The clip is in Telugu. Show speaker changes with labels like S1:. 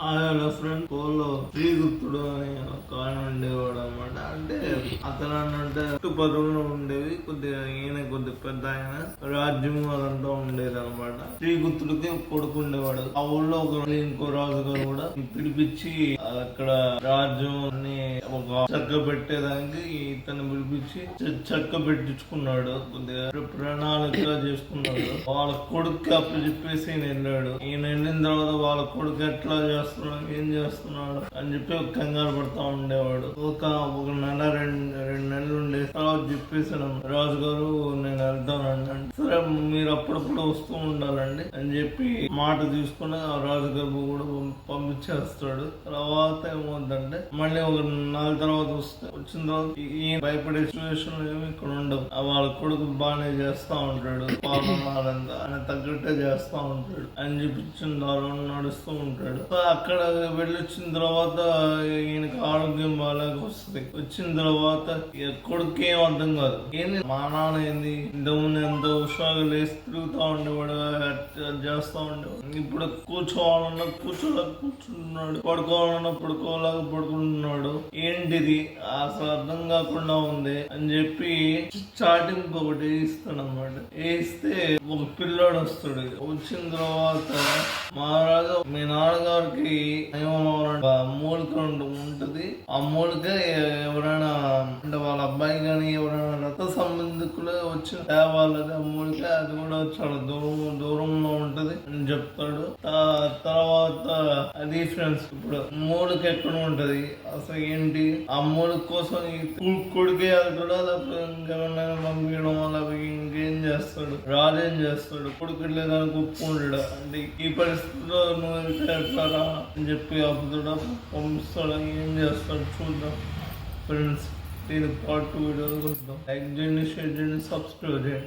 S1: ఆయన ఫ్రెండ్ కోలో శ్రీగుప్తుడు అని ఒక ఆయన ఉండేవాడు అనమాట. అంటే అతను అంటే చుట్టుపక్కల ఉండేవి కొద్దిగా ఈయన కొద్ది పెద్ద ఆయన రాజ్యం అదంతా ఉండేది అనమాట. శ్రీగుప్తుడికి కొడుకు ఉండేవాడు. ఆ ఊళ్ళో ఇంకో రాజు గారు కూడా పిలిపించి అక్కడ రాజ్యం ఒక చక్క పెట్టేదానికి ఇతను పిలిపించి చక్క పెట్టించుకున్నాడు. కొద్దిగా ప్రణాళిక చేసుకున్నాడు. వాళ్ళ కొడుకు అప్పు చెప్పేసి ఈయన వెళ్ళాడు. ఈయన వెళ్ళిన తర్వాత వాళ్ళ కొడుకు ఎట్లా చేస్తున్నాడు, ఏం చేస్తున్నాడు అని చెప్పి ఒక కంగారు పడతా ఉండేవాడు. ఒక నెల రెండు నెలలు ఉండే తర్వాత చెప్పేసాడు రాజుగారు నేను వెళ్తానండి అంటే, సరే మీరు అప్పుడప్పుడు వస్తూ ఉండాలండి అని చెప్పి మాట తీసుకుని ఆ రాజుగారు కూడా పంపించేస్తాడు. తర్వాత ఏమవుతుందంటే మళ్ళీ ఒక నెల తర్వాత వచ్చిన తర్వాత ఈ భయపడే సిచ్యువేషన్ ఏమి ఇక్కడ ఉండవు. వాళ్ళ కొడుకు బాగానే చేస్తా ఉంటాడు, పాలనాలంతా ఆయన తగ్గట్టే చేస్తా ఉంటాడు అని చూపించిన దారుణం నడుస్తూ ఉంటాడు. అక్కడ వెళ్ళొచ్చిన తర్వాత ఈయనకి ఆరోగ్యం బాగా వస్తుంది. వచ్చిన తర్వాత కొడుకు ఏం అర్థం కాదు, ఏంది మా నాన్న ఏంది ఇంతకుముందు ఎంత ఉత్సాహంగా లేసి తిరుగుతా ఉండేవాడు, చేస్తా ఉండేవాడు. ఇప్పుడు కూర్చోవాలన్నా కూర్చుంటున్నాడు, పడుకోవాలన్నా పడుకోలాగా పడుకుంటున్నాడు. ఏంటిది అసలు అర్థం కాకుండా ఉంది అని చెప్పి స్టార్టింగ్ ఒకటి వేయిస్తాడు అనమాట. వేయిస్తే ఒక పిల్లోడు వస్తాడు. వచ్చిన తర్వాత మహారాజు మీ నాన్నగారికి మూలిక ఉంటది, ఆ మూలిక ఎవరైనా అంటే వాళ్ళ అబ్బాయి గాని ఎవరైనా రక్త సంబంధికులు వచ్చి తేవాలది ఆ మూలిక, అది కూడా చాలా దూరంలో ఉంటది అని చెప్తాడు. తర్వాత అది ఫ్రెండ్స్ ఇప్పుడు మూలిక ఎక్కడ ఉంటది అసలు ఏంటి, ఆ మూలిక కోసం కొడుకే కూడా ఇంకేమన్నా పంపించడం వల్ల ఇంకేం చేస్తాడు, రాజేం చేస్తాడు, కొడుకు లేదని ఒప్పుకుంటాడు. అంటే ఈ పరిస్థితిలో నువ్వు ఎట్లా అని చెప్పి అప్పుడా పంపిస్తాడు, ఏం చేస్తాడు చూద్దాం ఫ్రెండ్స్. దీని పార్ట్ 2 వీడియోలు చూద్దాం. లైక్ చేయండి, షేర్ చేయండి, సబ్స్క్రైబ్ చేయండి.